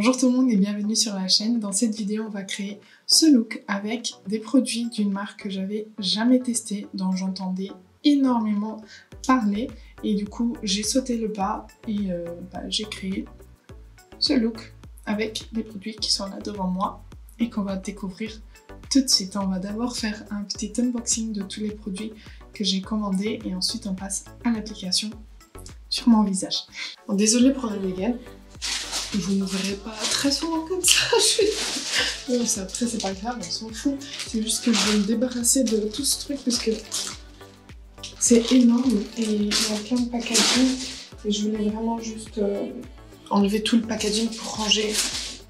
Bonjour tout le monde et bienvenue sur la chaîne. Dans cette vidéo, on va créer ce look avec des produits d'une marque que j'avais jamais testé, dont j'entendais énormément parler. Et du coup, j'ai sauté le pas et j'ai créé ce look avec des produits qui sont là devant moi et qu'on va découvrir tout de suite. On va d'abord faire un petit unboxing de tous les produits que j'ai commandés et ensuite on passe à l'application sur mon visage. Bon, désolée pour la dégaine. Vous ne me verrez pas très souvent comme ça. Bon, après, c'est pas grave, on s'en fout. C'est juste que je vais me débarrasser de tout ce truc parce que c'est énorme et il y a plein de packaging. Et je voulais vraiment juste enlever tout le packaging pour ranger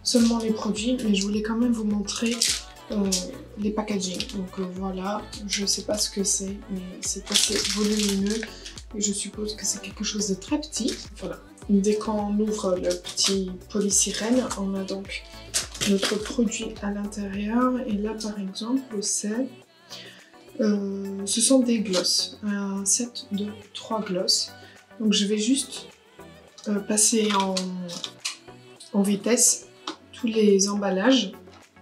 seulement les produits. Mais je voulais quand même vous montrer les packaging. Donc voilà, je sais pas ce que c'est, mais c'est assez volumineux. Et je suppose que c'est quelque chose de très petit. Voilà. Dès qu'on ouvre le petit polysirène, on a donc notre produit à l'intérieur. Et là, par exemple, ce sont des glosses. Un set de 3 glosses. Donc je vais juste passer en vitesse tous les emballages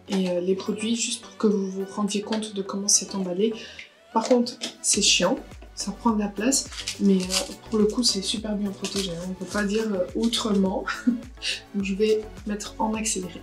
et les produits, juste pour que vous vous rendiez compte de comment c'est emballé. Par contre, c'est chiant. Ça prend de la place, mais pour le coup c'est super bien protégé, on ne peut pas dire autrement. Donc je vais mettre en accéléré.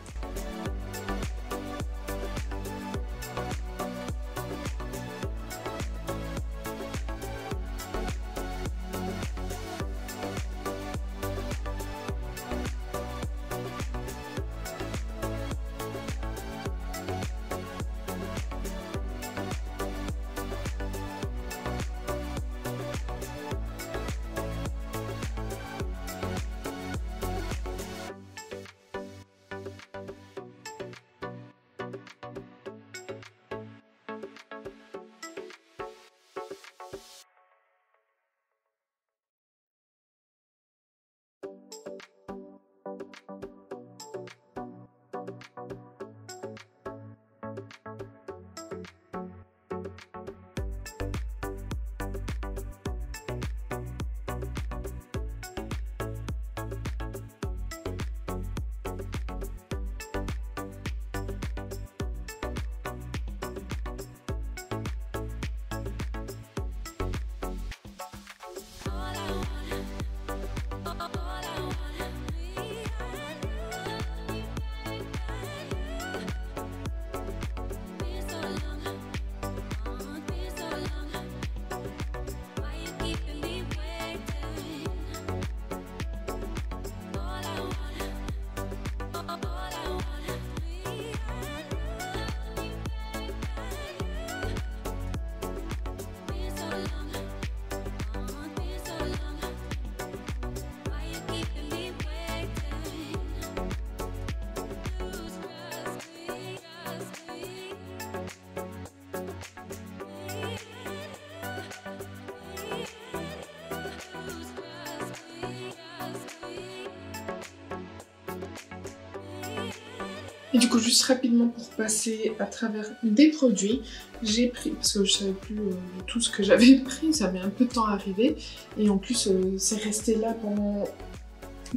Et du coup, juste rapidement pour passer à travers des produits, j'ai pris, parce que je savais plus tout ce que j'avais pris, ça met un peu de temps à arriver, et en plus c'est resté là pendant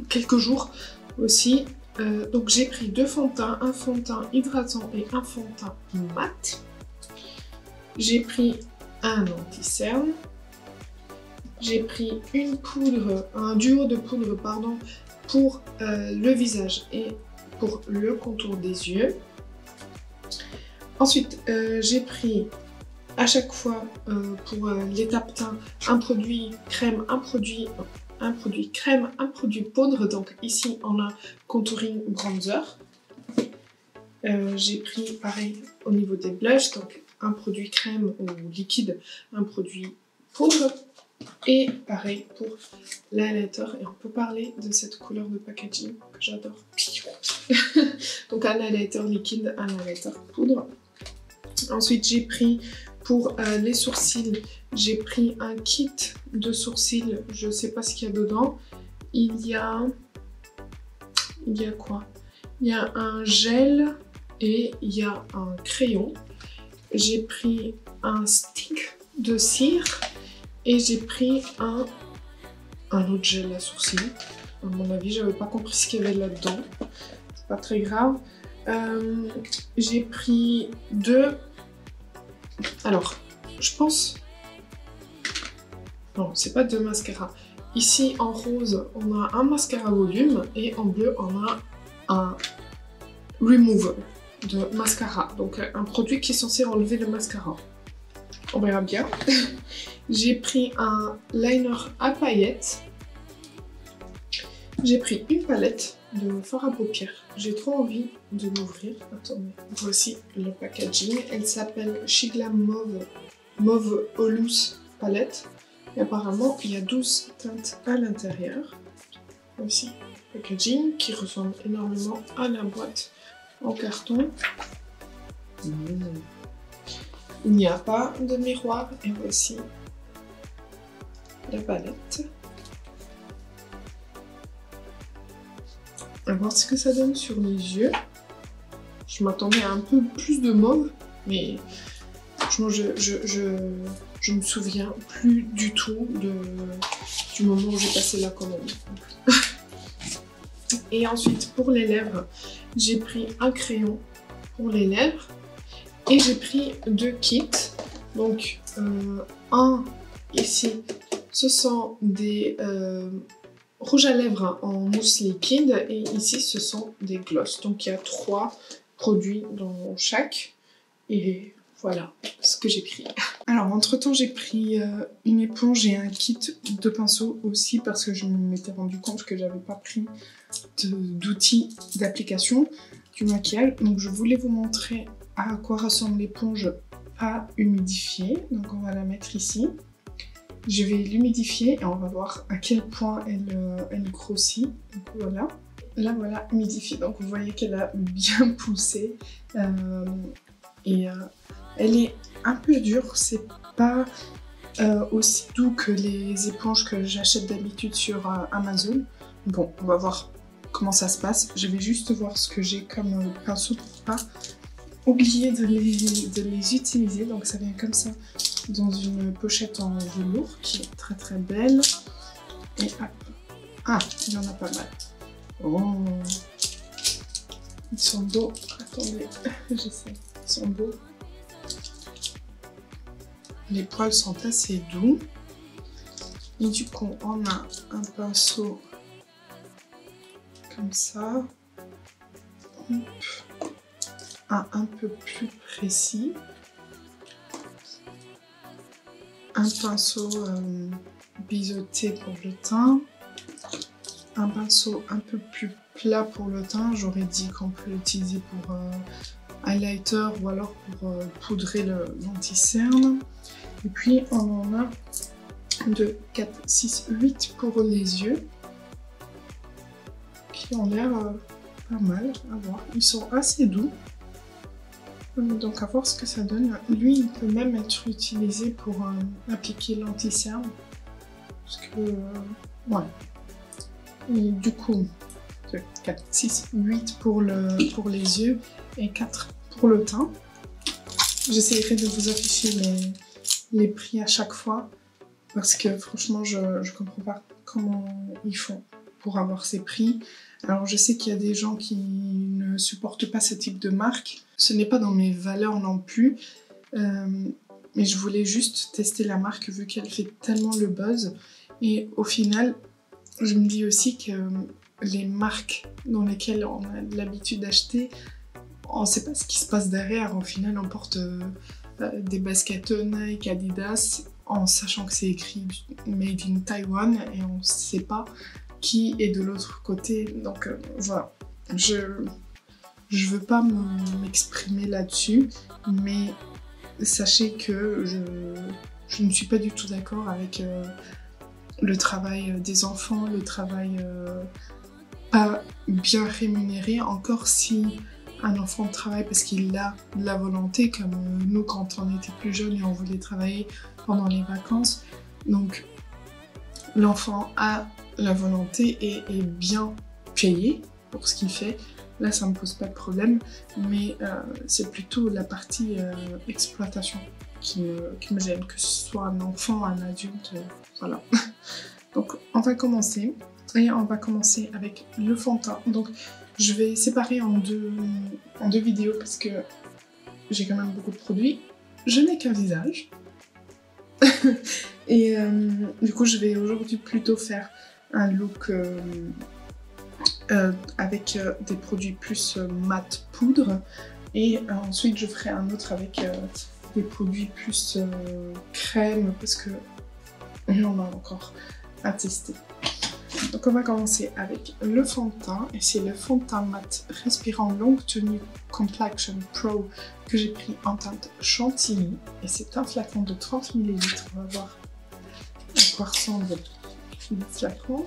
quelques jours aussi. Donc j'ai pris 2 fonds de teint, un fond de teint hydratant et un fond de teint mat. J'ai pris un anti-cerne. J'ai pris une poudre, un duo de poudre pardon, pour le visage et pour le contour des yeux. Ensuite, j'ai pris à chaque fois pour l'étape teint un produit crème, un produit crème, un produit poudre. Donc ici on a contouring bronzer. J'ai pris pareil au niveau des blushs, donc un produit crème ou liquide, un produit poudre. Et pareil pour l'highlighter, et on peut parler de cette couleur de packaging que j'adore. Donc un highlighter liquide, un highlighter poudre. Ensuite j'ai pris pour les sourcils, j'ai pris un kit de sourcils, je sais pas ce qu'il y a dedans. Il y a quoi? Il y a un gel et il y a un crayon. J'ai pris un stick de cire et j'ai pris un autre gel à sourcils. À mon avis, j'avais pas compris ce qu'il y avait là-dedans. c'est pas très grave. J'ai pris 2. Alors, je pense... Non, c'est pas 2 mascaras. Ici, en rose, on a un mascara volume et en bleu, on a un remover de mascara. Donc, un produit qui est censé enlever le mascara. On verra bien. J'ai pris un liner à paillettes. J'ai pris une palette de fard à paupières. J'ai trop envie de l'ouvrir. Attendez. Voici le packaging. Elle s'appelle Shiglam Mauve Holus Palette. Et apparemment, il y a 12 teintes à l'intérieur. Voici le packaging qui ressemble énormément à la boîte en carton. Il n'y a pas de miroir. Et voici la palette. On va voir ce que ça donne sur les yeux. Je m'attendais à un peu plus de mauve, mais franchement, je me souviens plus du tout du moment où j'ai passé la commande. Et ensuite, pour les lèvres, j'ai pris un crayon pour les lèvres et j'ai pris 2 kits. Donc, un ici, ce sont des rouges à lèvres en mousse liquide et ici, ce sont des glosses. Donc, il y a 3 produits dans chaque et voilà ce que j'ai pris. Alors, entre-temps, j'ai pris une éponge et un kit de pinceaux aussi parce que je m'étais rendu compte que j'avais pas pris d'outils d'application du maquillage. Donc, je voulais vous montrer à quoi ressemble l'éponge à humidifier. Donc, on va la mettre ici. Je vais l'humidifier et on va voir à quel point elle grossit. Donc, voilà. Là, voilà, humidifiée. Donc, vous voyez qu'elle a bien poussé. Elle est un peu dure, c'est pas aussi doux que les éponges que j'achète d'habitude sur Amazon. Bon, on va voir comment ça se passe. Je vais juste voir ce que j'ai comme pinceau pour pas oublier de les utiliser. Donc ça vient comme ça dans une pochette en velours qui est très très belle. Et hop. Ah, il y en a pas mal. Oh, ils sont beaux. Attendez, j'essaie. Ils sont beaux. Les poils sont assez doux. Et du coup, on a un pinceau comme ça. Un peu plus précis. Un pinceau biseauté pour le teint. Un pinceau un peu plus plat pour le teint. J'aurais dit qu'on peut l'utiliser pour highlighter ou alors pour poudrer l'anti-cerne. Et puis on en a 2, 4, 6, 8 pour les yeux qui ont l'air pas mal à voir. Ils sont assez doux. Donc à voir ce que ça donne. Lui, il peut même être utilisé pour appliquer l'anti-cerne. Parce que, ouais. Et du coup, 2, 4, 6, 8 pour les yeux et 4 pour le teint. J'essaierai de vous afficher les prix à chaque fois parce que franchement je comprends pas comment ils font pour avoir ces prix. Alors je sais qu'il y a des gens qui ne supportent pas ce type de marque, ce n'est pas dans mes valeurs non plus, mais je voulais juste tester la marque vu qu'elle fait tellement le buzz et au final je me dis aussi que les marques dans lesquelles on a l'habitude d'acheter, on ne sait pas ce qui se passe derrière. Au final on porte des baskets Nike, Adidas, en sachant que c'est écrit Made in Taiwan et on ne sait pas qui est de l'autre côté. Donc voilà, je veux pas m'exprimer là-dessus, mais sachez que je ne suis pas du tout d'accord avec le travail des enfants, le travail pas bien rémunéré, encore si un enfant travaille parce qu'il a de la volonté, comme nous quand on était plus jeunes et on voulait travailler pendant les vacances. Donc l'enfant a la volonté et est bien payé pour ce qu'il fait. Là, ça me pose pas de problème, mais c'est plutôt la partie exploitation qui me gêne, que ce soit un enfant, un adulte, voilà. Donc on va commencer. Et on va commencer avec le fond de teint. Donc Je vais séparer en deux vidéos parce que j'ai quand même beaucoup de produits. Je n'ai qu'un visage. Et du coup, je vais aujourd'hui plutôt faire un look avec des produits plus mat poudre. Et ensuite, je ferai un autre avec des produits plus crème parce que j'en ai encore à tester. Donc on va commencer avec le fond de teint, et c'est le fond de teint mat respirant longue tenue Complexion Pro que j'ai pris en teinte chantilly, et c'est un flacon de 30 ml. On va voir à quoi ressemble le flacon.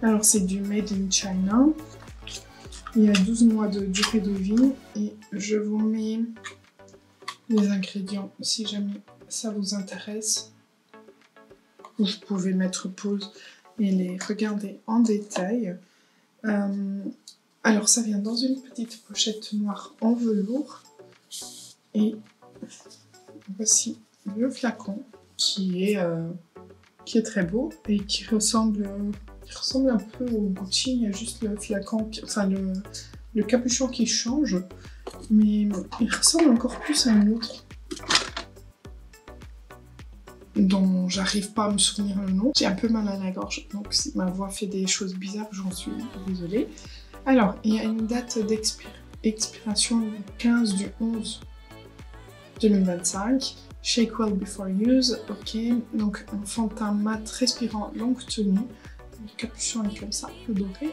Alors c'est du Made in China, il y a 12 mois de durée de vie, et je vous mets les ingrédients si jamais ça vous intéresse. Vous pouvez mettre pause et les regarder en détail. Alors ça vient dans une petite pochette noire en velours. Et voici le flacon qui est très beau et qui ressemble un peu au Gucci. Il y a juste le flacon, enfin le capuchon qui change. Mais il ressemble encore plus à un autre, dont j'arrive pas à me souvenir le nom. J'ai un peu mal à la gorge, donc si ma voix fait des choses bizarres, j'en suis désolée. Alors, il y a une date d'expiration du 15 du 11 2025. Shake well before use, ok. Donc un fond de teint mat respirant longue tenue. Le capuchon est comme ça, le doré.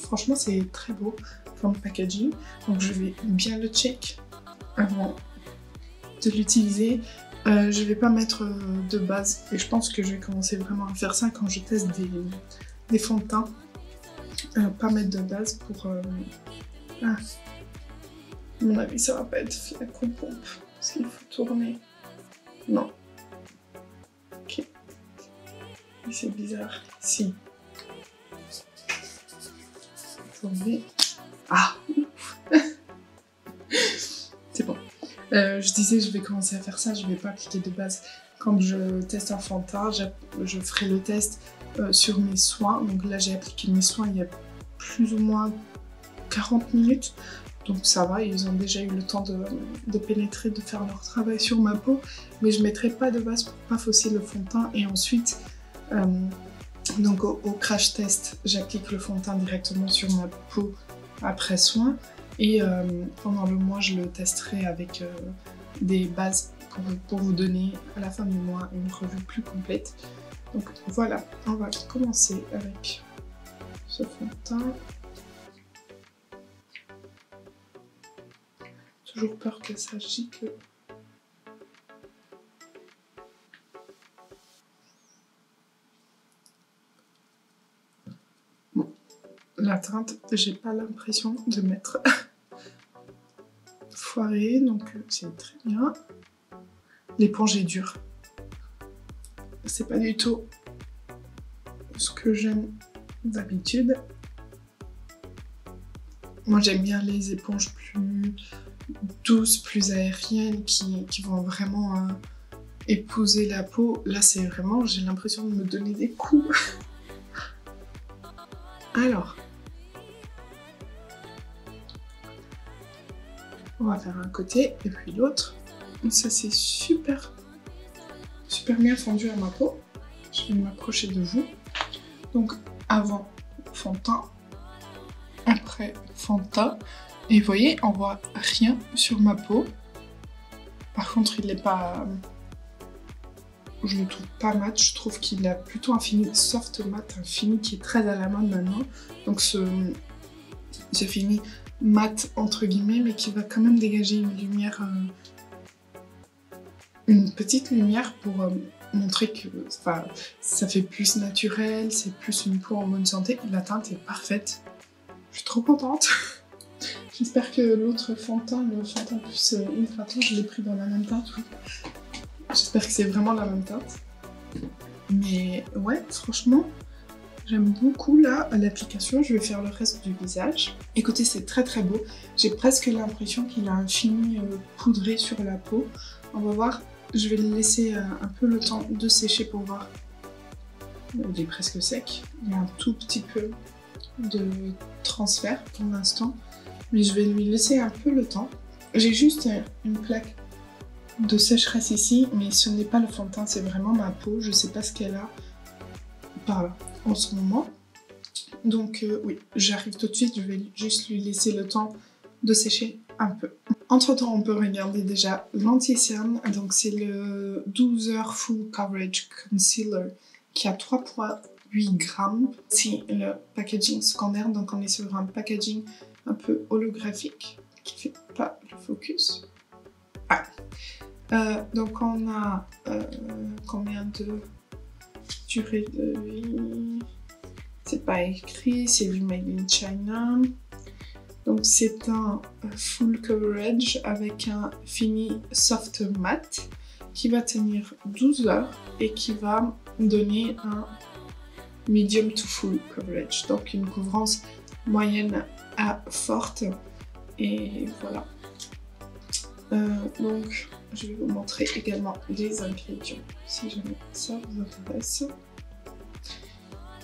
Franchement, c'est très beau comme packaging. Donc je vais bien le check avant de l'utiliser. Je vais pas mettre de base, et je pense que je vais commencer vraiment à faire ça quand je teste des fonds de teint. Pas mettre de base pour... à mon avis, ça va pas être flacon pompe, parce qu'il faut tourner. Non. Ok. C'est bizarre. Si. Tourner. Ah. C'est bon. Je disais, je vais commencer à faire ça, je vais pas appliquer de base. Quand je teste un fond de teint, je ferai le test sur mes soins. Donc là, j'ai appliqué mes soins il y a plus ou moins 40 minutes. Donc ça va, ils ont déjà eu le temps de pénétrer, de faire leur travail sur ma peau. Mais je mettrai pas de base pour pas fausser le fond de teint. Et ensuite, donc au crash test, j'applique le fond de teint directement sur ma peau après soin. Et pendant le mois, je le testerai avec des bases pour vous donner à la fin du mois une revue plus complète. Donc voilà, on va commencer avec ce fond de teint. Toujours peur que ça gicle. Bon, la teinte, j'ai pas l'impression de mettre foiré, donc c'est très bien. L'éponge est dure. C'est pas du tout ce que j'aime d'habitude. Moi j'aime bien les éponges plus douces, plus aériennes, qui vont vraiment épouser la peau. Là c'est vraiment, j'ai l'impression de me donner des coups. Alors, on va faire un côté et puis l'autre. Ça c'est super bien fondu à ma peau. Je vais m'approcher de vous. Donc avant fond de teint, après fond de teint. Et vous voyez, on voit rien sur ma peau. Par contre, il n'est pas... Je le trouve pas mat, je trouve qu'il a plutôt un fini soft mat, un fini qui est très à la mode maintenant. Donc ce fini mat entre guillemets, mais qui va quand même dégager une lumière, une petite lumière pour montrer que ça fait plus naturel, c'est plus une peau en bonne santé. La teinte est parfaite, je suis trop contente. J'espère que l'autre fond de teint, le fond de teint plus hydratant, je l'ai pris dans la même teinte. Oui. J'espère que c'est vraiment la même teinte. Mais ouais, franchement, j'aime beaucoup là l'application. Je vais faire le reste du visage. Écoutez, c'est très très beau. J'ai presque l'impression qu'il a un fini poudré sur la peau. On va voir. Je vais le laisser un peu le temps de sécher pour voir. Il est presque sec. Il y a un tout petit peu de transfert pour l'instant, mais je vais lui laisser un peu le temps. J'ai juste une plaque de sécheresse ici, mais ce n'est pas le fond de teint, c'est vraiment ma peau. Je sais pas ce qu'elle a par là en ce moment. Donc oui, j'arrive tout de suite, je vais juste lui laisser le temps de sécher un peu. Entre temps, on peut regarder déjà l'anti-cerne. Donc c'est le 12 heures Full Coverage Concealer qui a 3,8 grammes. C'est le packaging scanner, donc on est sur un packaging un peu holographique qui fait pas le focus. Donc on a combien de durée de vie? C'est pas écrit, c'est du Made in China. Donc c'est un full coverage avec un fini soft matte qui va tenir 12 heures et qui va donner un medium to full coverage. Donc une couvrance moyenne à forte. Et voilà. Donc je vais vous montrer également les ingrédients si jamais ça vous intéresse.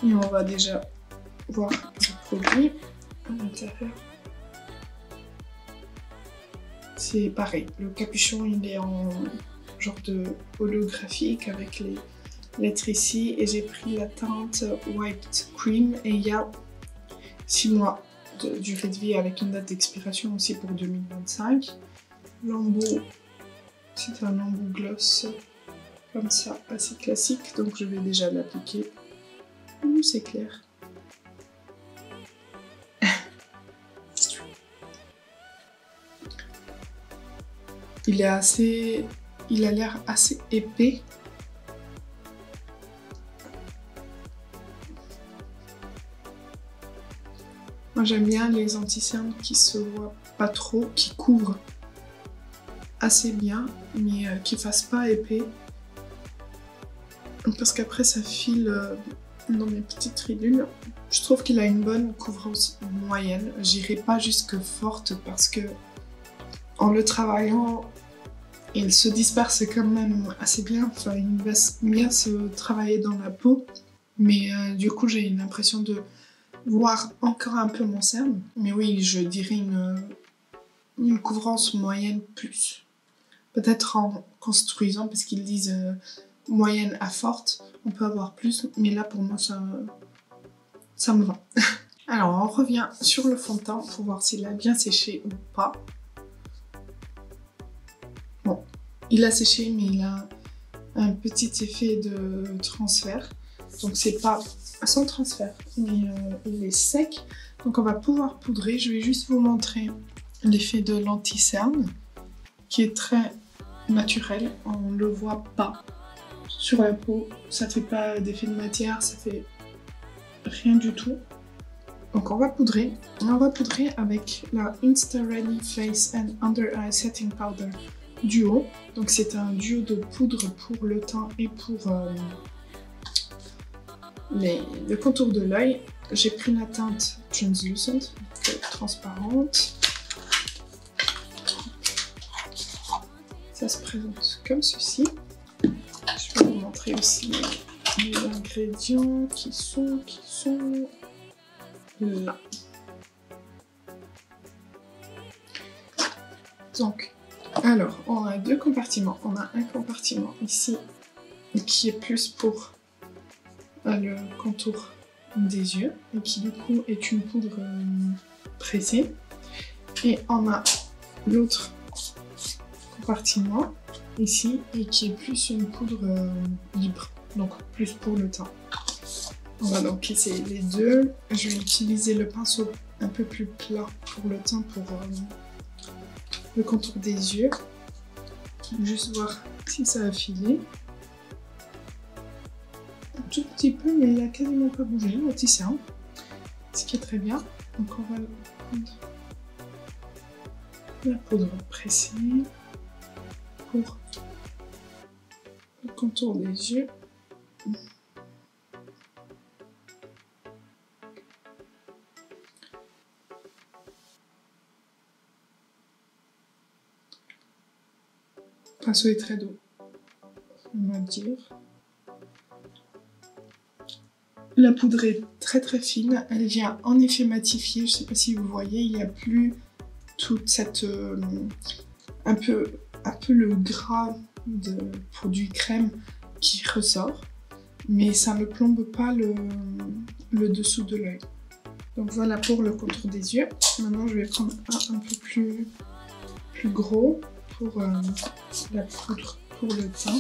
Et on va déjà voir le produit à l'intérieur. C'est pareil, le capuchon il est en genre de holographique avec les lettres ici et j'ai pris la teinte Wiped Cream et il y a 6 mois de durée de vie avec une date d'expiration aussi pour 2025. L'embout, c'est un embout gloss comme ça, assez classique, donc je vais déjà l'appliquer. C'est clair. Il a l'air assez épais. Moi j'aime bien les anti-cernes qui se voient pas trop, qui couvrent assez bien, mais qui fassent pas épais. Parce qu'après ça file dans mes petites ridules. Je trouve qu'il a une bonne couvrance moyenne. J'irai pas jusque forte parce que en le travaillant, il se disperse quand même assez bien. Enfin, il va bien se travailler dans la peau. Mais du coup, j'ai l'impression de voir encore un peu mon cerne. Mais oui, je dirais une couvrance moyenne plus. Peut-être en construisant, parce qu'ils disent moyenne à forte, on peut avoir plus. Mais là, pour moi, ça me va. Alors, on revient sur le fond de teint pour voir s'il a bien séché ou pas. Bon, il a séché, mais il a un petit effet de transfert. Donc, c'est pas sans transfert, mais il est sec. Donc, on va pouvoir poudrer. Je vais juste vous montrer l'effet de l'anti-cerne, qui est très naturel. On le voit pas sur la peau. Ça fait pas d'effet de matière, ça fait rien du tout. Donc on va poudrer. On va poudrer avec la Insta Ready Face and Under Eye Setting Powder Duo. Donc c'est un duo de poudre pour le teint et pour le contour de l'œil. J'ai pris la teinte Translucent, donc transparente. Ça se présente comme ceci. Je vais vous montrer aussi les ingrédients qui sont là. Donc, alors, on a deux compartiments. On a un compartiment ici qui est plus pour le contour des yeux et qui du coup est une poudre pressée. Et on a l'autre compartiment ici et qui est plus une poudre libre, donc plus pour le teint. On va donc essayer les deux. Je vais utiliser le pinceau un peu plus plat pour le teint, pour le contour des yeux. Juste voir si ça a filé. Un tout petit peu, mais il a quasiment pas bougé, l'anti-cerne. Ce qui est très bien. Donc on va prendre la poudre pressée pour le contour des yeux. Le pinceau est très doux, on va dire. La poudre est très très fine. Elle vient en effet matifiée. Je sais pas si vous voyez, il n'y a plus toute cette... un peu le gras de produit crème qui ressort. Mais ça ne plombe pas le dessous de l'œil. Donc voilà pour le contour des yeux. Maintenant je vais prendre un peu plus gros pour la poudre pour le teint.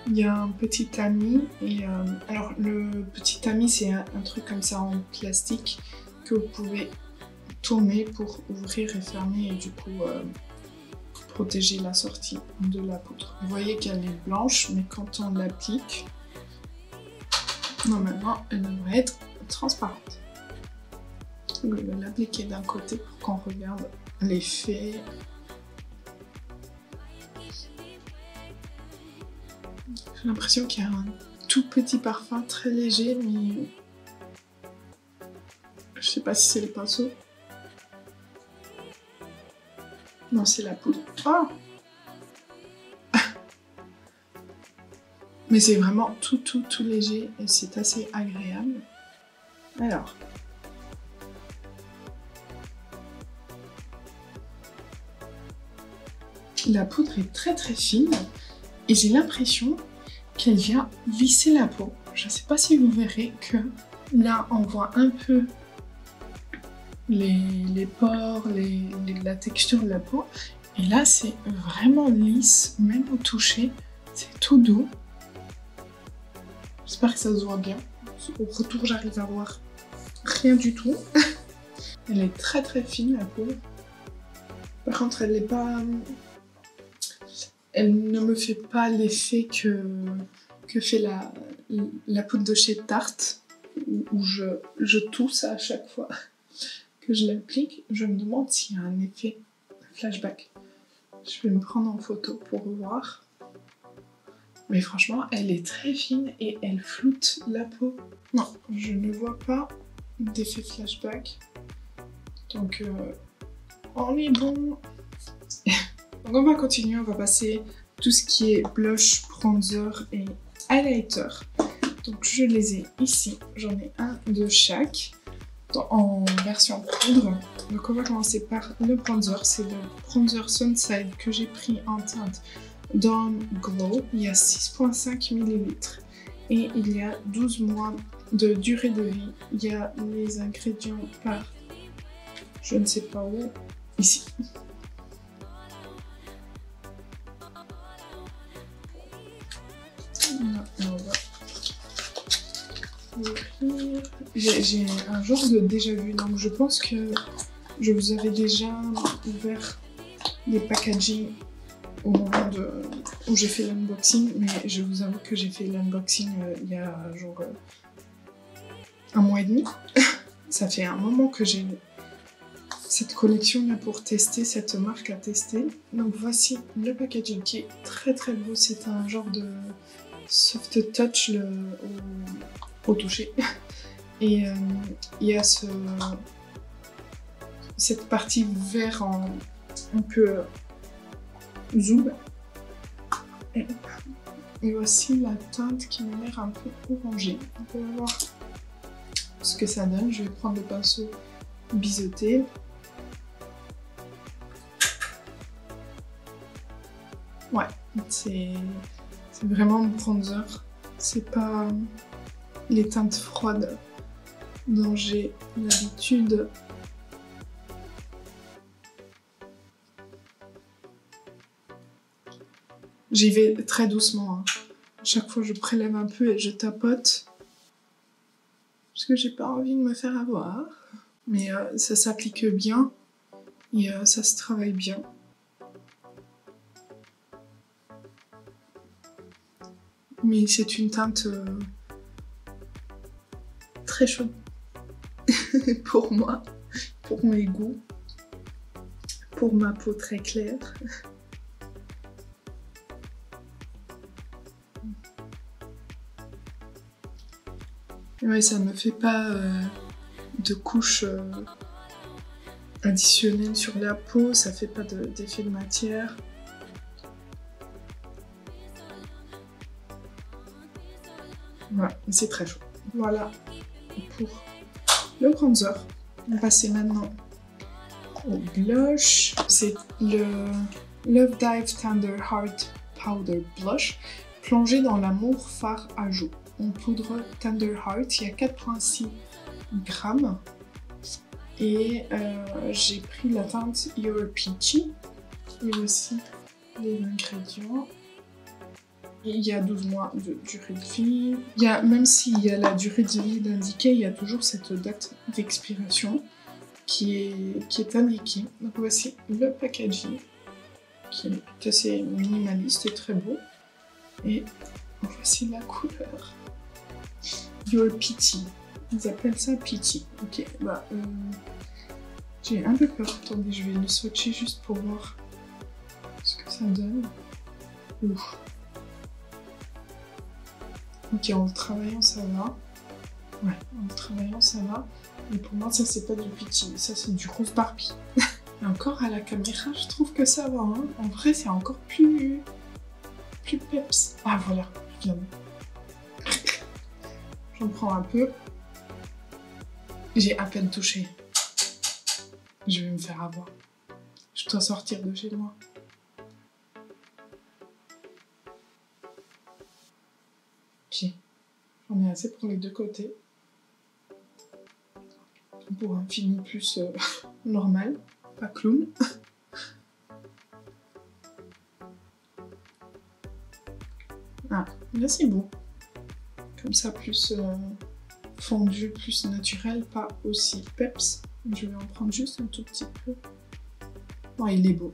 Il y a un petit tamis et alors le petit tamis c'est un truc comme ça en plastique que vous pouvez tourner pour ouvrir et fermer et du coup protéger la sortie de la poudre. Vous voyez qu'elle est blanche mais quand on l'applique, normalement elle devrait être transparente. Je vais l'appliquer d'un côté pour qu'on regarde l'effet. J'ai l'impression qu'il y a un tout petit parfum très léger, mais je sais pas si c'est le pinceau. Non, c'est la poudre. Oh mais c'est vraiment tout léger et c'est assez agréable. Alors. La poudre est très très fine et j'ai l'impression qu'elle vient lisser la peau. Je ne sais pas si vous verrez que là on voit un peu les pores, la texture de la peau. Et là c'est vraiment lisse, même au toucher, c'est tout doux. J'espère que ça se voit bien. Au retour j'arrive à voir rien du tout. Elle est très très fine la peau. Par contre elle n'est pas... Elle ne me fait pas l'effet que fait la poudre de chez Tarte, où je tousse à chaque fois que je l'applique. Je me demande s'il y a un effet flashback. Je vais me prendre en photo pour voir. Mais franchement, elle est très fine et elle floute la peau. Non, je ne vois pas d'effet flashback. Donc, on est bon. Donc on va continuer, on va passer tout ce qui est blush, bronzer et highlighter. Donc je les ai ici, j'en ai un de chaque en version poudre. Donc on va commencer par le bronzer, c'est le bronzer Sunside que j'ai pris en teinte Dawn Glow. Il y a 6,5 ml et il y a 12 mois de durée de vie. Il y a les ingrédients par je ne sais pas où, ici. J'ai un genre de déjà vu, donc je pense que je vous avais déjà ouvert les packaging au moment où j'ai fait l'unboxing, mais je vous avoue que j'ai fait l'unboxing il y a genre un mois et demi. Ça fait un moment que j'ai cette collection là pour tester, cette marque à tester. Donc voici le packaging qui est très très beau, c'est un genre de soft touch au toucher. Et il y a cette partie vert un peu zoom. Et voici la teinte qui m'a l'air un peu orangée. On peut voir ce que ça donne. Je vais prendre le pinceau biseauté. Ouais, c'est vraiment bronzer. C'est pas les teintes froides dont j'ai l'habitude. J'y vais très doucement. Hein. Chaque fois, je prélève un peu et je tapote. Parce que j'ai pas envie de me faire avoir. Mais ça s'applique bien et ça se travaille bien. Mais c'est une teinte très chaude pour moi, pour mes goûts, pour ma peau très claire. Ouais, ça me fait pas de couches additionnelles sur la peau, ça fait pas d'effet de matière. Voilà, c'est très chaud. Voilà pour le bronzer. On va passer maintenant au blush. C'est le Love Dive Tender Heart Powder Blush, plongé dans l'amour fard à joues. En poudre Tender Heart, il y a 4,6 grammes. Et j'ai pris la teinte Your Peachy. Et voici les ingrédients. Il y a 12 mois de durée de vie. Même s'il y a la durée de vie indiquée, il y a toujours cette date d'expiration qui est indiquée. Donc voici le packaging qui est assez minimaliste et très beau. Et voici la couleur. Your Peachy. Ils appellent ça Peachy. Ok, bah j'ai un peu peur. Attendez, je vais le swatcher juste pour voir ce que ça donne. Ouf. Ok, en le travaillant ça va. Ouais, en le travaillant ça va. Mais pour moi ça c'est pas du Peachy, ça c'est du rose Barbie. Et encore à la caméra je trouve que ça va. Hein. En vrai c'est encore plus peps. Ah voilà, regarde. J'en prends un peu. J'ai à peine touché. Je vais me faire avoir. Je dois sortir de chez moi. Ok. J'en ai assez pour les deux côtés. Pour un fini plus normal, pas clown. Ah, là c'est beau. Comme ça, plus fondu, plus naturel, pas aussi peps. Je vais en prendre juste un tout petit peu. Oh, il est beau.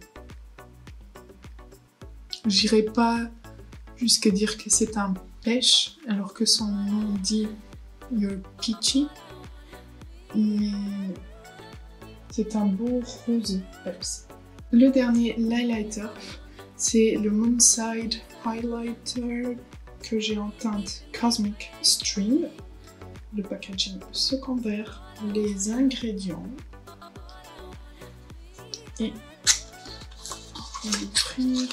J'irai pas jusqu'à dire que c'est un pêche, alors que son nom dit Your Peachy. Mais c'est un beau rose peps. Le dernier highlighter, c'est le Moonside Highlighter que j'ai en teinte Cosmic Stream. Le packaging secondaire, les ingrédients. Et on va l'ouvrir.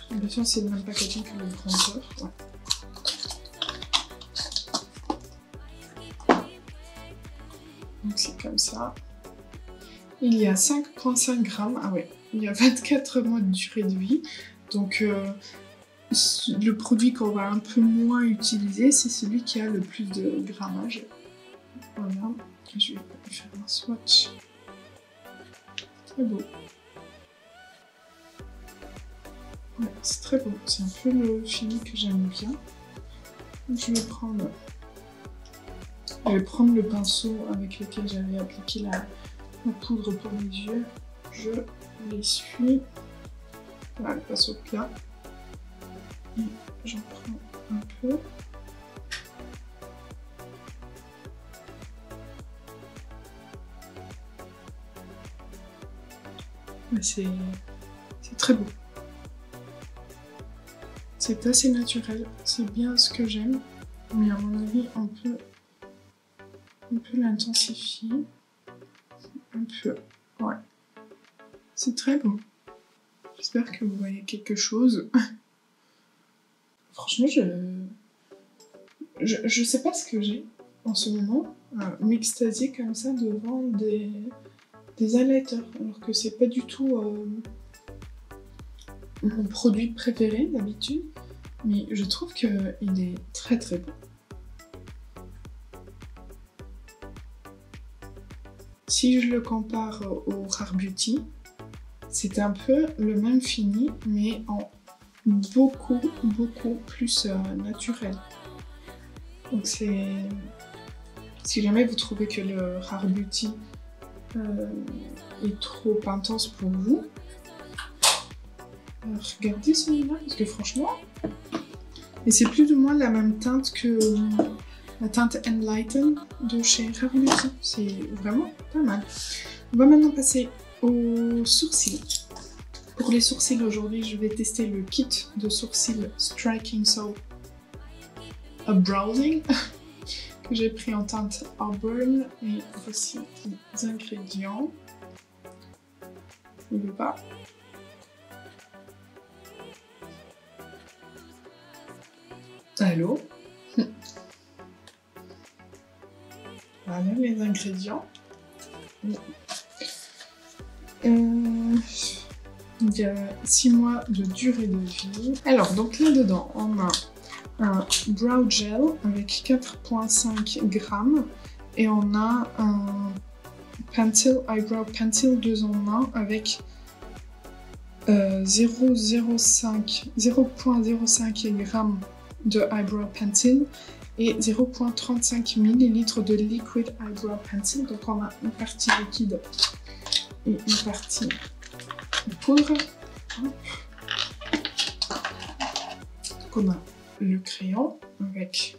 J'ai l'impression que c'est le même packaging que le bronzer. Ouais. Donc c'est comme ça. Il y a 5,5 grammes. Ah ouais, il y a 24 mois de durée de vie. Donc le produit qu'on va un peu moins utiliser, c'est celui qui a le plus de grammage. Voilà, je vais faire un swatch. Très beau. Ouais, c'est très beau. C'est un peu le fini que j'aime bien. Je vais prendre le pinceau avec lequel j'avais appliqué la poudre pour mes yeux. Je l'essuie. Voilà, le pinceau plat. Et j'en prends un peu. C'est très beau. C'est assez naturel, c'est bien ce que j'aime, mais à mon avis on peut l'intensifier un peu. Ouais, c'est très beau. J'espère que vous voyez quelque chose. Franchement, je sais pas ce que j'ai en ce moment, m'extasier comme ça devant des highlighters, alors que c'est pas du tout mon produit préféré d'habitude, mais je trouve qu'il est très très beau. Si je le compare au Rare Beauty, c'est un peu le même fini, mais en beaucoup plus naturel. Donc c'est... Si jamais vous trouvez que le Rare Beauty est trop intense pour vous, regardez celui-là, parce que franchement... Et c'est plus ou moins la même teinte que la teinte Enlighten de chez Rare Beauty. C'est vraiment pas mal. On va maintenant passer aux sourcils. Pour les sourcils aujourd'hui, je vais tester le kit de sourcils Striking So Browsing que j'ai pris en teinte Auburn. Et voici les ingrédients. Il veut pas. Allô? Voilà les ingrédients. Il y a 6 mois de durée de vie. Alors, donc là-dedans, on a un brow gel avec 4,5 grammes et on a un eyebrow pencil 2 en 1 avec 0,05 g de eyebrow pencil et 0,35 ml de liquid eyebrow pencil. Donc on a une partie liquide et une partie poudre. Donc on a le crayon avec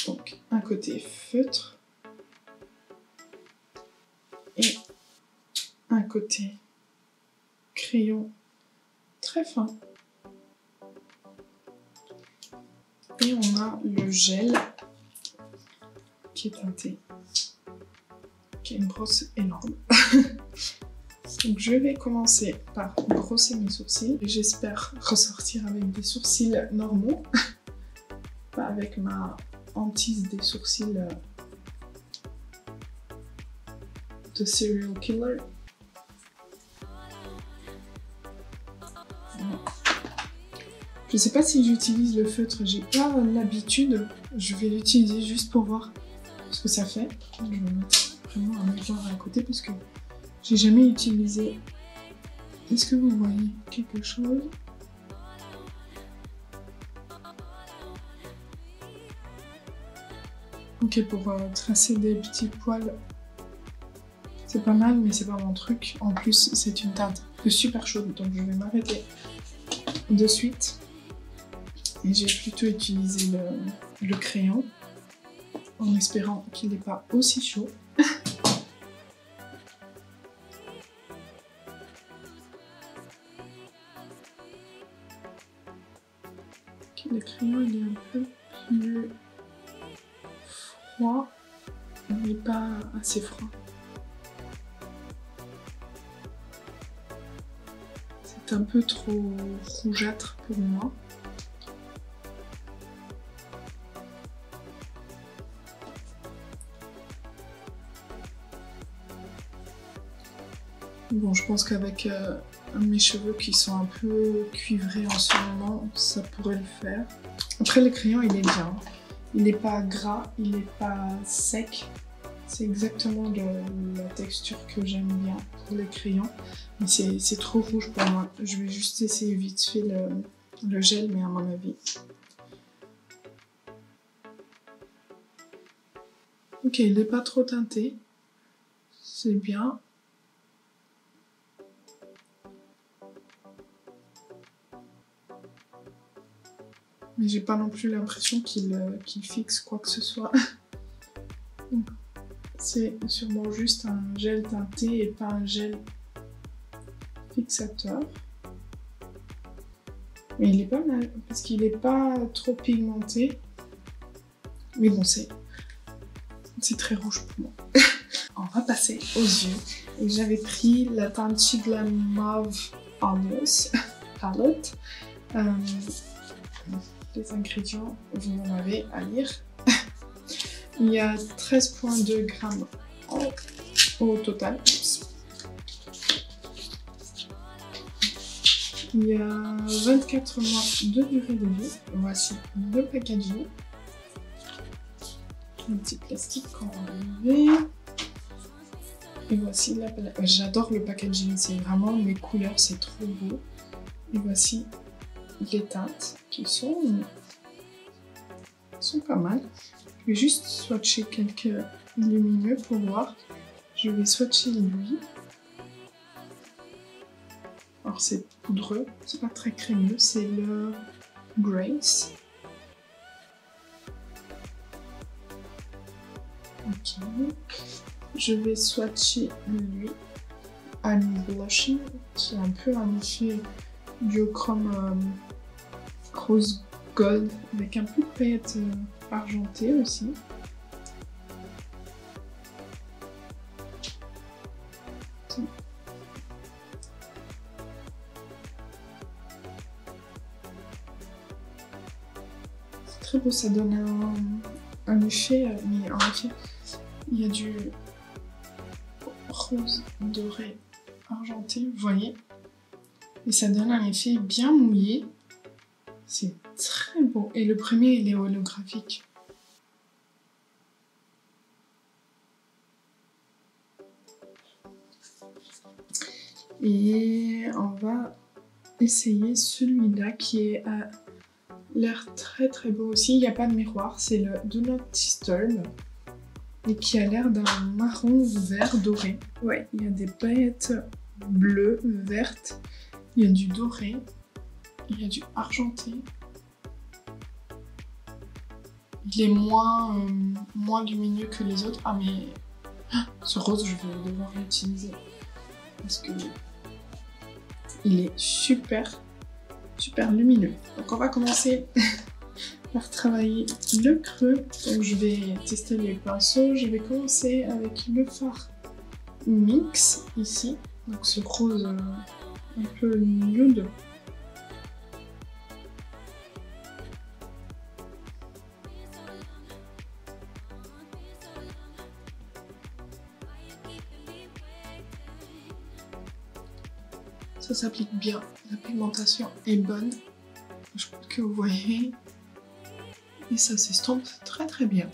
donc un côté feutre et un côté crayon très fin. Et on a le gel qui est teinté, qui a une brosse énorme. Donc je vais commencer par brosser mes sourcils. J'espère ressortir avec des sourcils normaux, pas avec ma hantise des sourcils de serial killer. Je sais pas si j'utilise le feutre, j'ai pas l'habitude. Je vais l'utiliser juste pour voir ce que ça fait. Je vais mettre vraiment un miroir à côté parce que j'ai jamais utilisé. Est-ce que vous voyez quelque chose? Ok, pour tracer des petits poils, c'est pas mal, mais c'est pas mon truc. En plus, c'est une teinte super chaude, donc je vais m'arrêter de suite. Et j'ai plutôt utilisé le crayon en espérant qu'il n'est pas aussi chaud. Le crayon il est un peu plus froid, mais pas assez froid. C'est un peu trop rougeâtre pour moi. Bon, je pense qu'avec mes cheveux qui sont un peu cuivrés en ce moment, ça pourrait le faire. Après, le crayon, il est bien. Il n'est pas gras, il n'est pas sec. C'est exactement la texture que j'aime bien pour les crayons. Mais c'est trop rouge pour moi. Je vais juste essayer vite fait le gel, mais à mon avis. Ok, il n'est pas trop teinté. C'est bien. Mais j'ai pas non plus l'impression qu'il fixe quoi que ce soit. C'est sûrement juste un gel teinté et pas un gel fixateur. Mais il est pas mal parce qu'il est pas trop pigmenté. Mais bon, c'est très rouge pour moi. On va passer aux yeux. Et j'avais pris la teinte Chiglam Mauve Honors Palette. Les ingrédients, vous en avez à lire. Il y a 13,2 grammes au total. Il y a 24 mois de durée de vie. Voici le packaging. Un petit plastique qu'on va enlever. Et voici la palette. J'adore le packaging, c'est vraiment mes couleurs, c'est trop beau. Et voici les teintes qui sont pas mal. Je vais juste swatcher quelques lumineux pour voir. Je vais swatcher lui. Alors c'est poudreux, c'est pas très crémeux, c'est le Grace. Ok. Je vais swatcher lui Honey Blushing, qui est un peu un effet duochrome rose gold avec un peu de paillettes argentées aussi. C'est très beau, ça donne un effet, mais en effet, il y a du rose doré argenté, vous voyez, et ça donne un effet bien mouillé. C'est très beau. Et le premier, il est holographique. Et on va essayer celui-là qui a l'air très très beau aussi. Il n'y a pas de miroir, c'est le Do Not Disturb. Et qui a l'air d'un marron vert doré. Ouais, il y a des paillettes bleues, vertes. Il y a du doré. Il y a du argenté. Il est moins lumineux que les autres. Ah mais ce rose, je vais devoir l'utiliser. Parce que il est super lumineux. Donc on va commencer par travailler le creux. Donc je vais tester les pinceaux. Je vais commencer avec le fard mix ici. Donc ce rose un peu nude. Ça s'applique bien, la pigmentation est bonne, je crois que vous voyez, et ça s'estompe très très bien.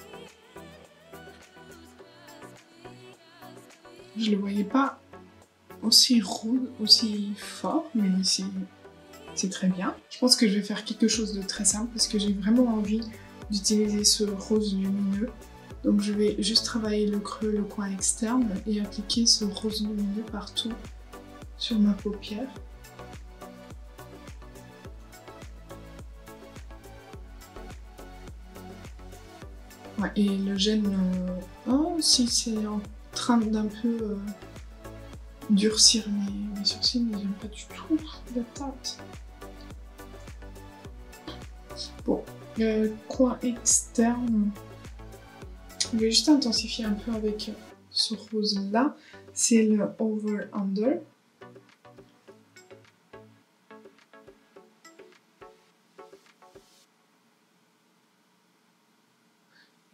Je ne le voyais pas aussi rouge, aussi fort, mais c'est très bien. Je pense que je vais faire quelque chose de très simple parce que j'ai vraiment envie d'utiliser ce rose lumineux. Donc je vais juste travailler le creux, le coin externe et appliquer ce rose lumineux partout sur ma paupière. Ouais, et le gel, oh si c'est en train d'un peu durcir mes sourcils, mais j'aime pas du tout la teinte. Bon, le coin externe, je vais juste intensifier un peu avec ce rose là, c'est le Over Under.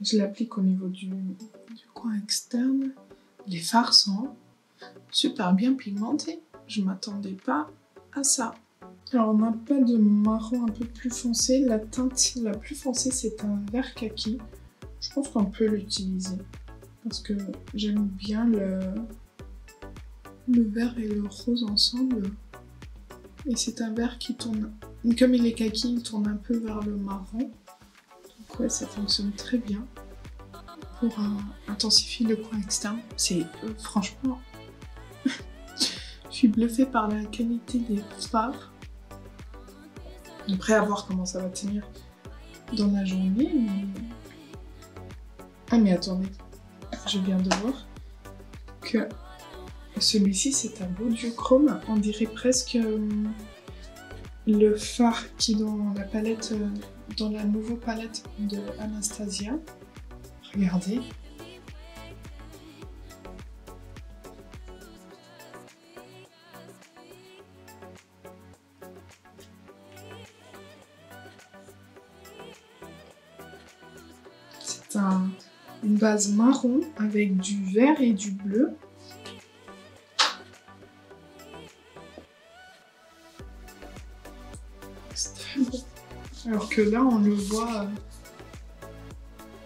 Je l'applique au niveau du coin externe. Les fards sont super bien pigmentés. Je m'attendais pas à ça. Alors on n'a pas de marron un peu plus foncé. La teinte la plus foncée c'est un vert kaki. Je pense qu'on peut l'utiliser. Parce que j'aime bien le vert et le rose ensemble. Et c'est un vert qui tourne... Comme il est kaki, il tourne un peu vers le marron. Ouais, ça fonctionne très bien pour intensifier le coin externe. C'est franchement, je suis bluffée par la qualité des fards. Après, à voir comment ça va tenir dans la journée. Mais... Ah mais attendez, je viens de voir que celui-ci c'est un beau duochrome. On dirait presque le fard qui est dans la palette. Dans la nouvelle palette de Anastasia. Regardez. C'est une base marron avec du vert et du bleu. C'est très beau. Alors que là, on le voit...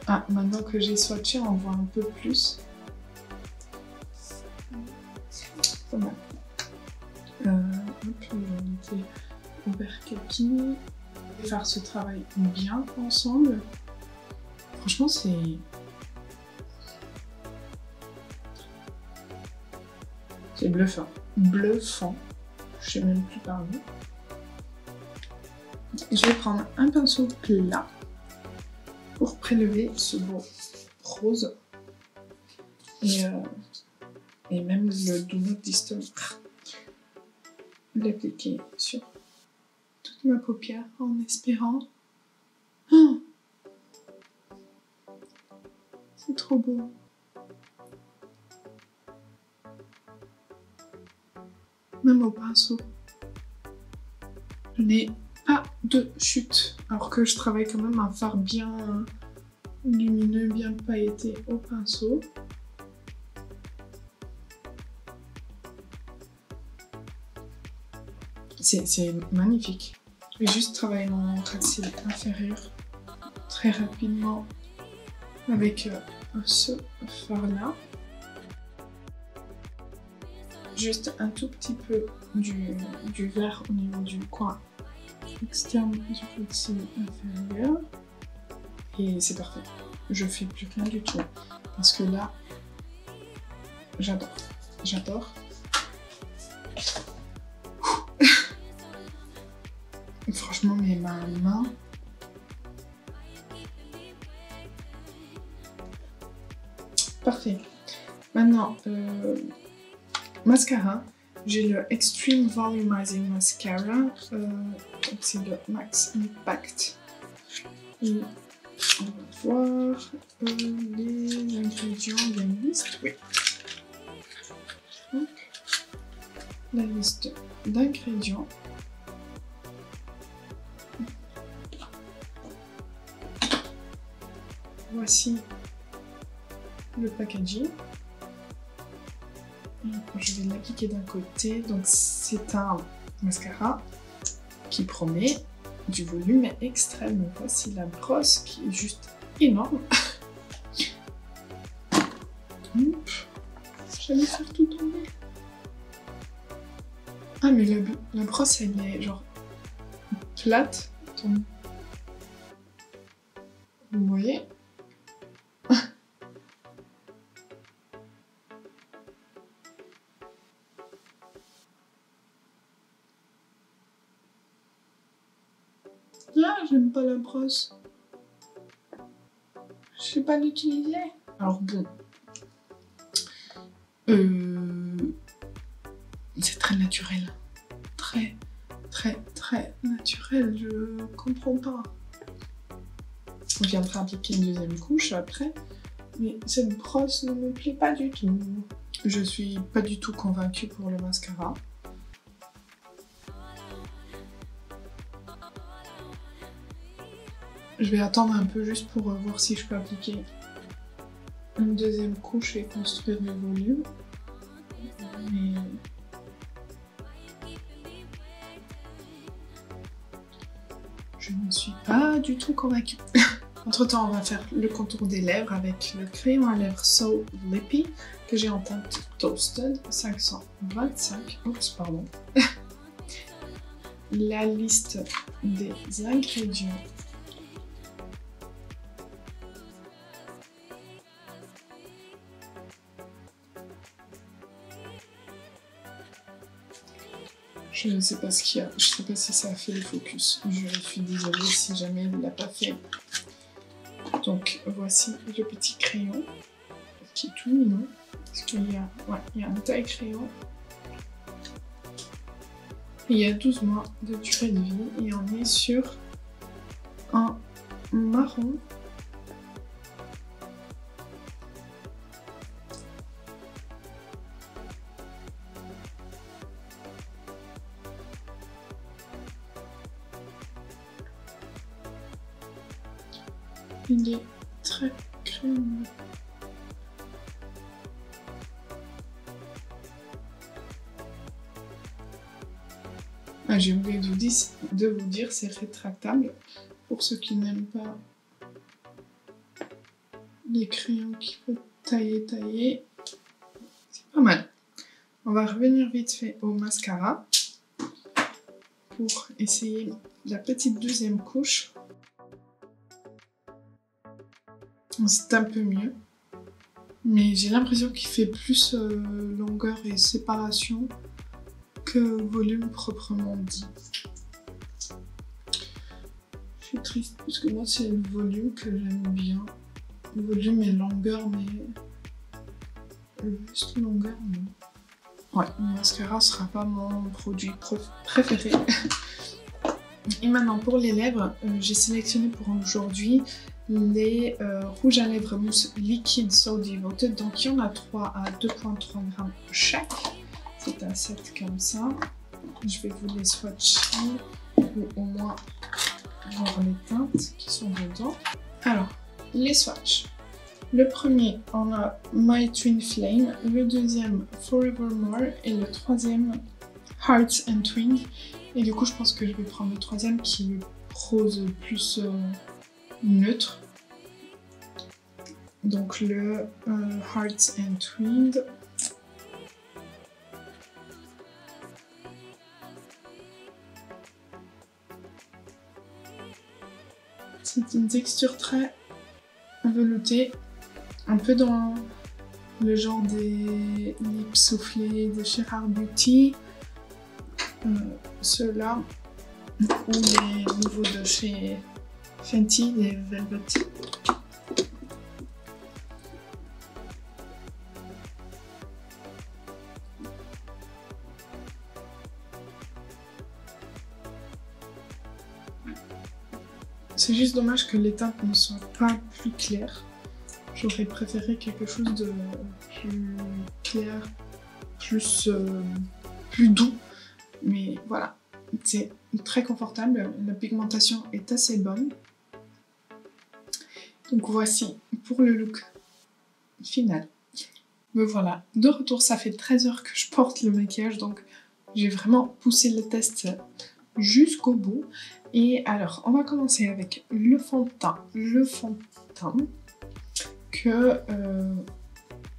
Ah, maintenant que j'ai swatché, on voit un peu plus. Pas mal. Hop, j'en étais au vert kaki. Les fards se travaillent bien ensemble. Franchement, c'est bluffant. Bluffant. Je sais même plus parler. Je vais prendre un pinceau plat pour prélever ce beau rose et même le Do Not Disturb. L'appliquer sur toute ma paupière en espérant. Oh, c'est trop beau. Même au pinceau. Je n'ai pas de chute, alors que je travaille quand même un fard bien lumineux bien pailleté au pinceau. C'est magnifique. Je vais juste travailler mon ras de cils inférieur très rapidement avec ce fard-là. Juste un tout petit peu du vert au niveau du coin externe du ras de cils inférieur. Et c'est parfait. Je fais plus rien du tout. Parce que là, j'adore. J'adore. Franchement, mais ma main... Parfait. Maintenant, mascara. J'ai le Extreme Volumizing Mascara. C'est le Max Impact. Et on va voir les ingrédients. Il y a une liste. Oui. Donc, la liste d'ingrédients. Voici le packaging. Je vais l'appliquer d'un côté. Donc c'est un mascara qui promet du volume extrême. Voici la brosse qui est juste énorme. J'allais faire tout tomber. Ah mais la brosse elle est genre plate. Attends. Vous voyez? Là, j'aime pas la brosse. Je sais pas l'utiliser. Alors bon. C'est très naturel. Très naturel. Je comprends pas. On viendra appliquer une deuxième couche après. Mais cette brosse ne me plaît pas du tout. Je suis pas du tout convaincue pour le mascara. Je vais attendre un peu juste pour voir si je peux appliquer une deuxième couche et construire le volume. Mais... je ne suis pas du tout convaincue. Entre temps, on va faire le contour des lèvres avec le crayon à lèvres So Lippy que j'ai en teinte Toasted 525. Oups, pardon. La liste des ingrédients. Je ne sais pas ce qu'il y a, je ne sais pas si ça a fait le focus. Je suis désolée si jamais il ne l'a pas fait. Donc voici le petit crayon, qui est tout mignon. Parce qu'il y a, ouais, il y a un taille crayon. Il y a 12 mois de durée de vie et on est sur un marron. Il est très crémeux. Ah, j'ai oublié de vous dire, c'est rétractable. Pour ceux qui n'aiment pas les crayons qu'il faut tailler. C'est pas mal. On va revenir vite fait au mascara pour essayer la petite deuxième couche. C'est un peu mieux, mais j'ai l'impression qu'il fait plus longueur et séparation que volume proprement dit. Je suis triste parce que moi c'est le volume que j'aime bien. Le volume et longueur, mais juste longueur, non. Ouais, le mascara sera pas mon produit préféré. Et maintenant pour les lèvres, j'ai sélectionné pour aujourd'hui les rouges à lèvres mousse liquide So Devoted. Donc il y en a 3 à 2,3 g chaque. C'est un set comme ça. Je vais vous les swatcher ou au moins voir les teintes qui sont dedans. Alors, les swatchs. Le premier, on a My Twin Flame, le deuxième, Forevermore, et le troisième, Hearts and Twin. Et du coup, je pense que je vais prendre le troisième qui est rose plus neutre. Donc le Hearts and Twin. C'est une texture très veloutée, un peu dans le genre des lips soufflés de chez Rare Beauty, ceux-là, ou les nouveaux de chez Fenty, les Velvet. C'est juste dommage que les teintes ne soient pas plus claires. J'aurais préféré quelque chose de plus clair, plus doux. Mais voilà, c'est très confortable. La pigmentation est assez bonne. Donc voici pour le look final. Me voilà de retour. Ça fait 13 heures que je porte le maquillage. Donc j'ai vraiment poussé le test jusqu'au bout. Et alors, on va commencer avec le fond de teint. Le fond de teint que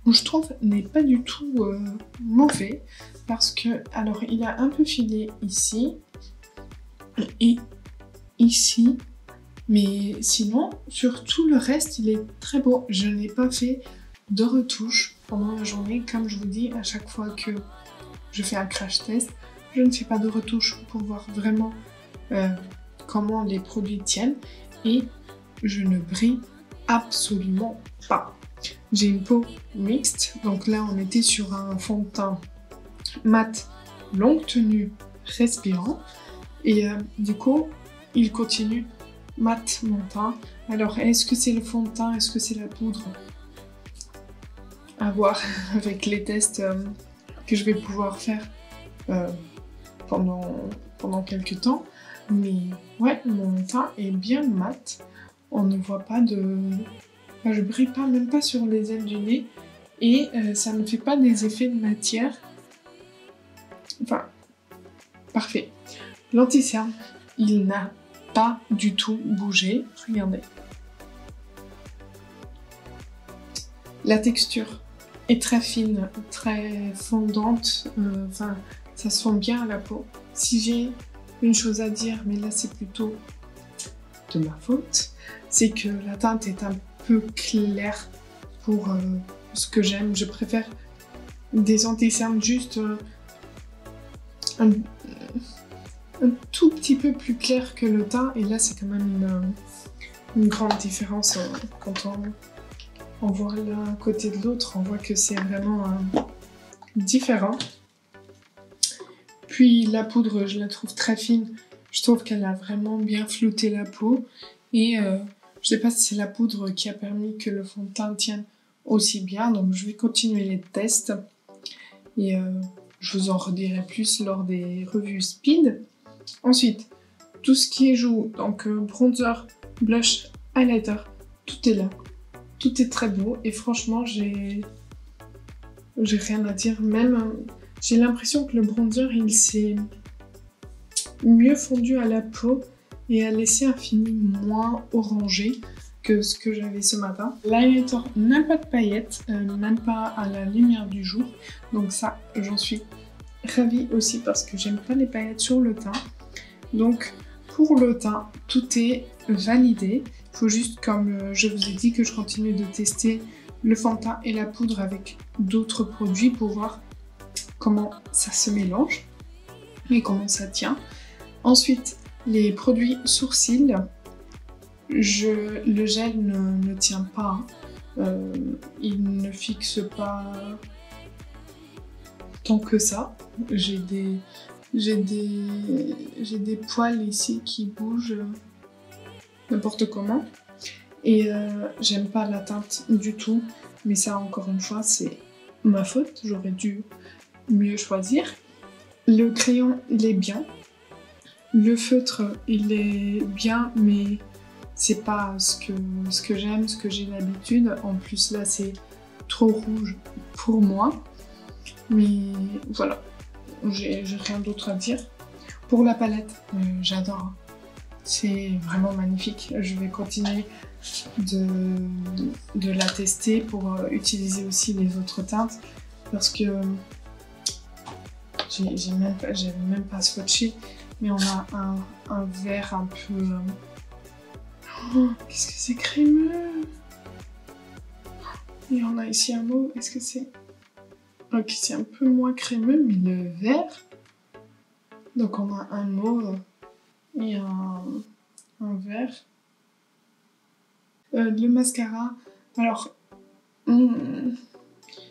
je trouve n'est pas du tout mauvais parce que, alors, il a un peu filé ici et ici, mais sinon, sur tout le reste, il est très beau. Je n'ai pas fait de retouche pendant la journée, comme je vous dis à chaque fois que je fais un crash test. Je ne fais pas de retouche pour voir vraiment comment les produits tiennent et je ne brille absolument pas. J'ai une peau mixte, donc là on était sur un fond de teint mat, longue tenue, respirant et du coup il continue mat mon teint. Alors est-ce que c'est le fond de teint, est-ce que c'est la poudre? À voir avec les tests que je vais pouvoir faire pendant quelques temps. Mais ouais, mon teint est bien mat. On ne voit pas de... Enfin, je brille pas, même pas sur les ailes du nez. Et ça ne fait pas des effets de matière. Enfin, parfait. L'anti-cerne, il n'a pas du tout bougé. Regardez. La texture est très fine, très fondante. Enfin, ça se fond bien à la peau. Si j'ai une chose à dire, mais là c'est plutôt de ma faute, c'est que la teinte est un peu claire pour ce que j'aime. Je préfère des anti-cernes juste un tout petit peu plus clair que le teint, et là c'est quand même une grande différence quand on voit l'un à côté de l'autre, on voit que c'est vraiment différent. Puis la poudre, je la trouve très fine. Je trouve qu'elle a vraiment bien flouté la peau. Et je sais pas si c'est la poudre qui a permis que le fond de teint tienne aussi bien. Donc je vais continuer les tests. Et je vous en redirai plus lors des revues speed. Ensuite, tout ce qui est joue, donc bronzer, blush, highlighter, tout est là. Tout est très beau. Et franchement, j'ai rien à dire. Même... j'ai l'impression que le bronzer, il s'est mieux fondu à la peau et a laissé un fini moins orangé que ce que j'avais ce matin. L'highlighter n'a pas de paillettes, même pas à la lumière du jour. Donc ça, j'en suis ravie aussi parce que j'aime pas les paillettes sur le teint. Donc pour le teint, tout est validé. Il faut juste, comme je vous ai dit, que je continue de tester le fond de teint et la poudre avec d'autres produits pour voir comment ça se mélange et comment ça tient. Ensuite, les produits sourcils, le gel ne tient pas, il ne fixe pas tant que ça. J'ai des poils ici qui bougent n'importe comment et j'aime pas la teinte du tout, mais ça encore une fois c'est ma faute, j'aurais dû mieux choisir. Le crayon il est bien, le feutre il est bien, mais c'est pas ce que j'aime, ce que j'ai l'habitude. En plus là c'est trop rouge pour moi. Mais voilà, j'ai rien d'autre à dire. Pour la palette, j'adore. C'est vraiment magnifique. Je vais continuer de la tester pour utiliser aussi les autres teintes parce que j'ai même pas swatché, mais on a un vert un peu... Oh, qu'est-ce que c'est crémeux! Et on a ici un mauve, est-ce que c'est... Ok, c'est un peu moins crémeux, mais le vert... Donc on a un mauve et un vert. Le mascara, alors...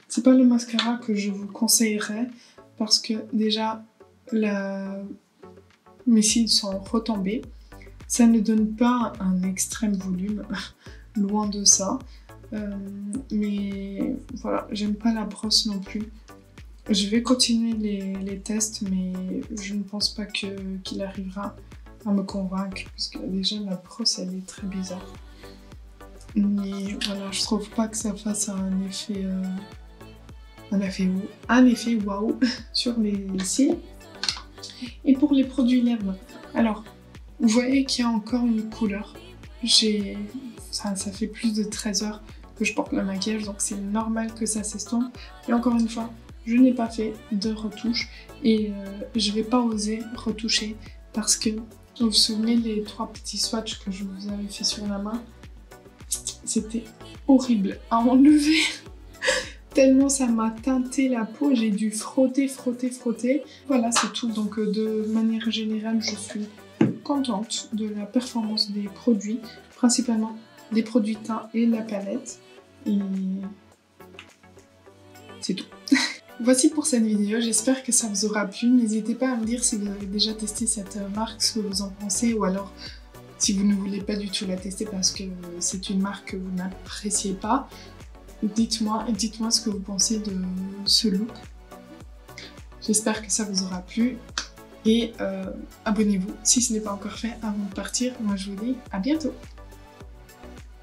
c'est pas le mascara que je vous conseillerais parce que déjà mes cils sont retombés. Ça ne donne pas un extrême volume, loin de ça. Mais voilà, j'aime pas la brosse non plus. Je vais continuer les tests, mais je ne pense pas qu'il arrivera à me convaincre parce que déjà la brosse elle est très bizarre. Mais voilà, je trouve pas que ça fasse un effet waouh sur les cils. Et pour les produits lèvres, alors vous voyez qu'il y a encore une couleur. Ça fait plus de 13 heures que je porte le maquillage, donc c'est normal que ça s'estompe. Et encore une fois, je n'ai pas fait de retouche et je vais pas oser retoucher parce que vous vous souvenez les 3 petits swatchs que je vous avais fait sur la main, c'était horrible à enlever. Tellement ça m'a teinté la peau, j'ai dû frotter. Voilà, c'est tout. Donc de manière générale, je suis contente de la performance des produits, principalement des produits teints et la palette. Et c'est tout. Voici pour cette vidéo, j'espère que ça vous aura plu. N'hésitez pas à me dire si vous avez déjà testé cette marque, ce que vous en pensez, ou alors si vous ne voulez pas du tout la tester parce que c'est une marque que vous n'appréciez pas. Dites-moi ce que vous pensez de ce look. J'espère que ça vous aura plu. Et abonnez-vous si ce n'est pas encore fait avant de partir. Moi je vous dis à bientôt.